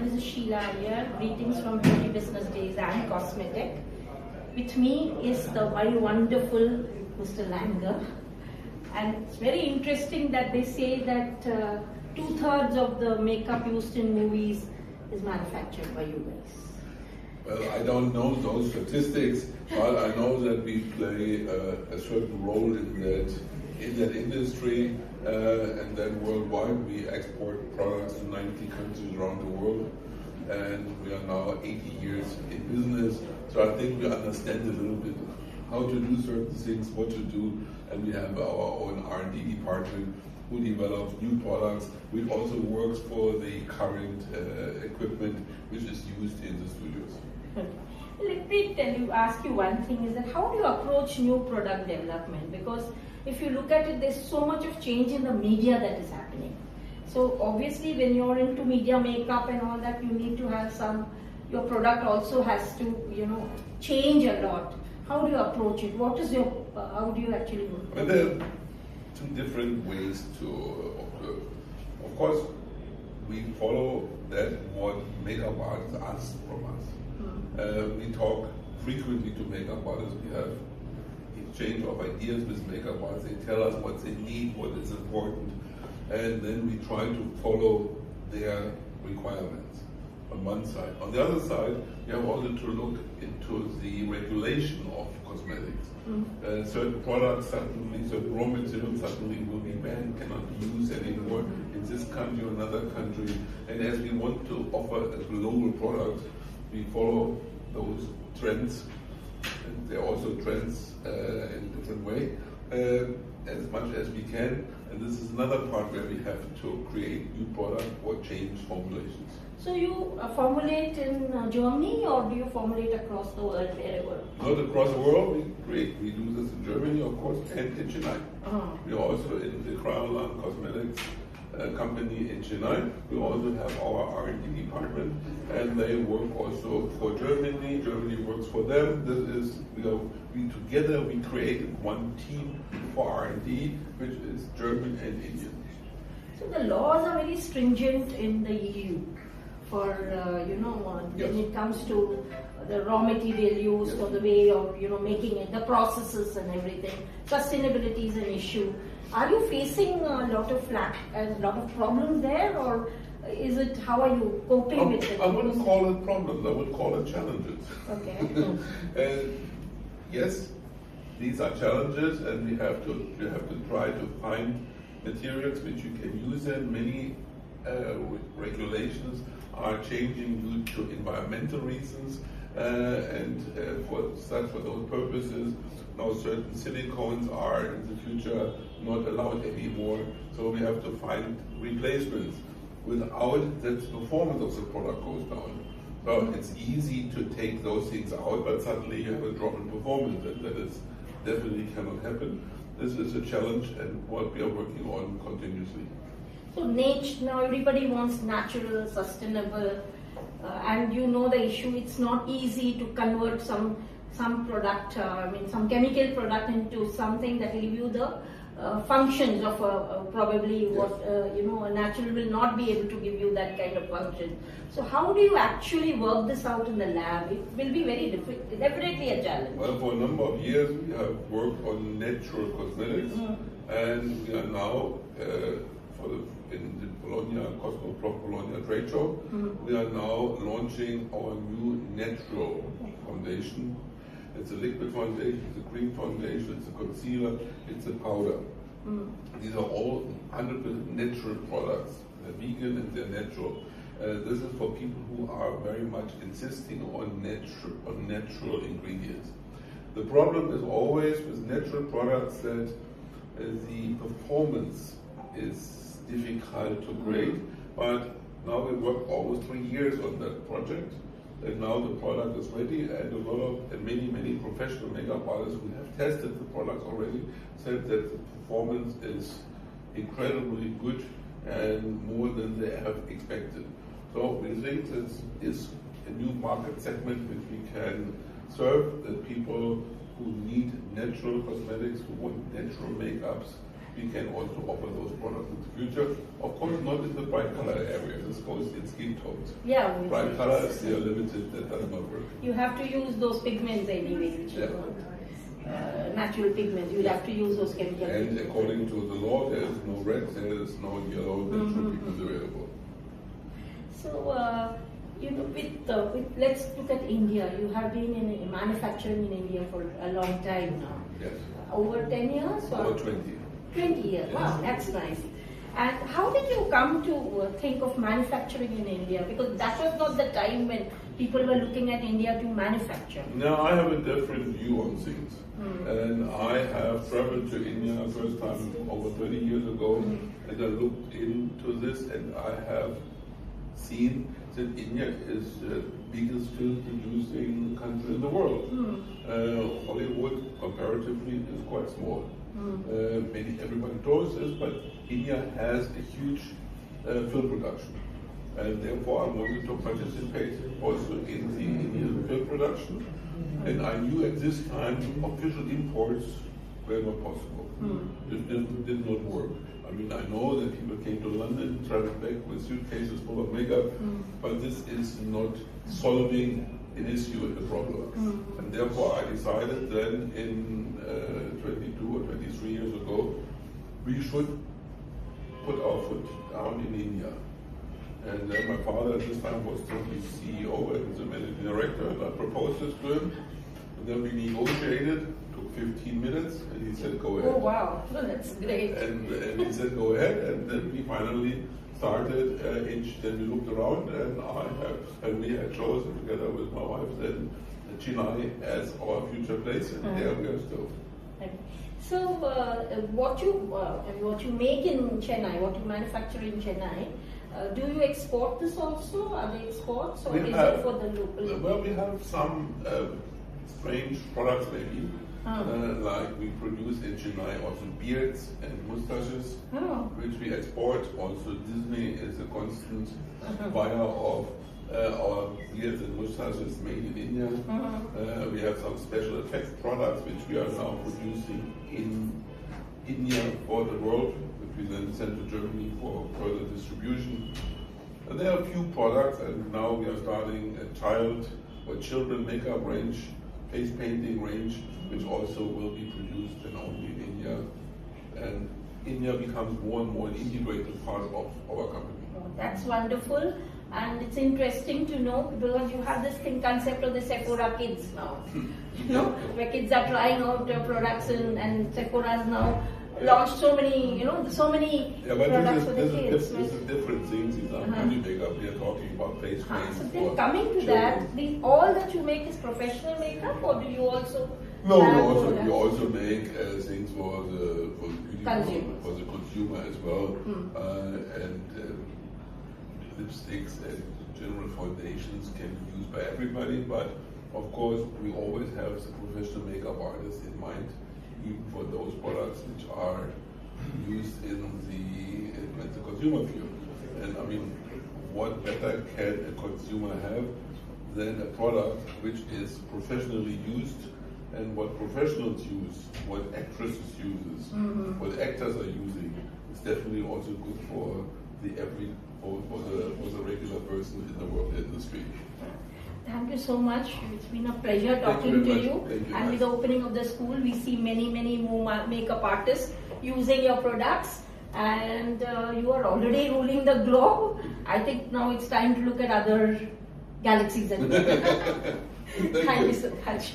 This is Sheela Iyer. Greetings from Beauty Business Days and Cosmetic. With me is the very wonderful Mr. Langer. And it's very interesting that they say that 2/3 of the makeup used in movies is manufactured by you guys. Well, I don't know those statistics, but I know that we play a certain role in that industry, and then worldwide we export products to 90 countries around the world, and we are now 80 years in business. So I think we understand a little bit how to do certain things, what to do, and we have our own R&D department who develops new products, which also works for the current equipment which is used in the studios. Let me ask you one thing, is that how do you approach new product development? Because if you look at it, there's so much of change in the media that is happening. So obviously when you're into media makeup and all that, you need to have your product also has to, change a lot. How do you approach it? How do you actually do it? Well, there are two different ways to observe. Of course, we follow that what makeup artists ask from us. We talk frequently to makeup artists. We have exchange of ideas with makeup artists. They tell us what they need, what is important, and then we try to follow their requirements on one side. On the other side, we have also to look into the regulation of cosmetics. Certain products suddenly, certain raw materials suddenly will be banned, cannot be used anymore in this country or another country. And as we want to offer a global product, we follow those trends. And there are also trends in a different way, as much as we can. And this is another part where we have to create new product or change formulations. So you formulate in Germany, or do you formulate across the world, wherever? Not across the world. We do this in Germany, of course, and in Chennai. We are also in the Kryolan cosmetics company in Chennai. We also have our R&D department, and they work also for Germany. Germany works for them. This is we together we created one team for R&D, which is German and Indian. So the laws are very stringent in the EU for when it comes to the raw material used, or the way of making it, the processes and everything. Sustainability is an issue. Are you facing a lot of flack and a lot of problems there, or is it, how are you coping with it? I wouldn't call it problems, I would call it challenges. Okay. Yes, these are challenges, and you have to try to find materials which you can use, and many regulations are changing due to environmental reasons, and for those purposes, now certain silicones are in the future not allowed anymore, so we have to find replacements. Without that, the performance of the product goes down. So it's easy to take those things out, but suddenly you have a drop in performance, and that is definitely cannot happen. This is a challenge, and what we are working on continuously. So now everybody wants natural, sustainable, and the issue, it's not easy to convert some product, some chemical product into something that will give you the functions of probably what, a natural will not be able to give you that kind of function. So how do you actually work this out in the lab? It will be very difficult, definitely a challenge. Well, for a number of years we have worked on natural cosmetics, and we are now, in the Bologna trade show, we are now launching our new natural foundation. It's a liquid foundation, it's a cream foundation, it's a concealer, it's a powder. These are all 100% natural products. They're vegan and they're natural. This is for people who are very much insisting on natural ingredients. The problem is always with natural products that the performance is difficult to grade, but now we worked almost 3 years on that project, and now the product is ready, and many professional makeup artists who have tested the products already said that the performance is incredibly good and more than they have expected. So we think this is a new market segment which we can serve, the people who need natural cosmetics, who want natural makeups, we can also offer those products in the future. Of course, not in the bright color area. This goes in skin tones. Yeah. Bright colors, they are limited. That does not work. You have to use those pigments anyway, which Yeah. are natural pigments. You have to use those chemical And pigments. according to the law, there is no red, there is no yellow, natural pigments available. So, let's look at India. You have been in manufacturing in India for a long time now. Yes. Over 10 years? Or? Over 20. 20 years. Yes. Wow, that's nice. And how did you come to think of manufacturing in India? Because that was not the time when people were looking at India to manufacture. Now, I have a different view on things. And I have traveled to India first time over 30 years ago, and I looked into this, and I have seen that India is the biggest film producing country in the world. Hollywood, comparatively, is quite small. Maybe everybody knows this, but India has a huge film production. And therefore I wanted to participate also in the Indian film production. And I knew at this time official imports were not possible. It did not work. I mean, I know that people came to London, traveled back with suitcases full of makeup, but this is not solving an issue and a problem. And therefore I decided then in 22 or 23 years ago, we should put our foot down in India. And then my father at this time was still the CEO and the managing director, and I proposed this to him. And then we negotiated, took 15 minutes, and he said, go ahead. Oh wow, that's great. And he said, go ahead, and then we finally started, then we looked around, and we had chosen together with my wife then Chennai as our future place, and there we are still. So, what you make in Chennai, what you manufacture in Chennai, do you export this also? Are they exports, or is it for the local? Well, we have some strange products maybe. Like we produce in Chennai also beards and mustaches, which we export. Also Disney is a constant buyer of our beards and mustaches made in India. We have some special effects products which we are now producing in India for the world, which we then send to Germany for further distribution. And there are a few products, and now we are starting a child or children makeup range, face painting range, which also will be produced and only in India. And India becomes more and more an integrated part of our company. Oh, that's wonderful. And it's interesting to know, because you have this concept of the Sephora Kids now, where kids are trying out products, and Sephora's now launched so many, products for the kids. This is different things. These are beauty makeup. We are talking about face creams. So then coming to that, all that you make is professional makeup, or do you also? No, we also make things for the consumer as well, and lipsticks and general foundations can be used by everybody. But of course, we always have the professional makeup artists in mind, even for those products which are used in the consumer field. And I mean, what better can a consumer have than a product which is professionally used? And what professionals use, what actresses use, what actors are using, is definitely also good for the regular person in the work industry. Thank you so much. It's been a pleasure talking to you. And with the opening of the school, we see many more makeup artists using your products. And you are already ruling the globe. I think now it's time to look at other galaxies. Thank you so much.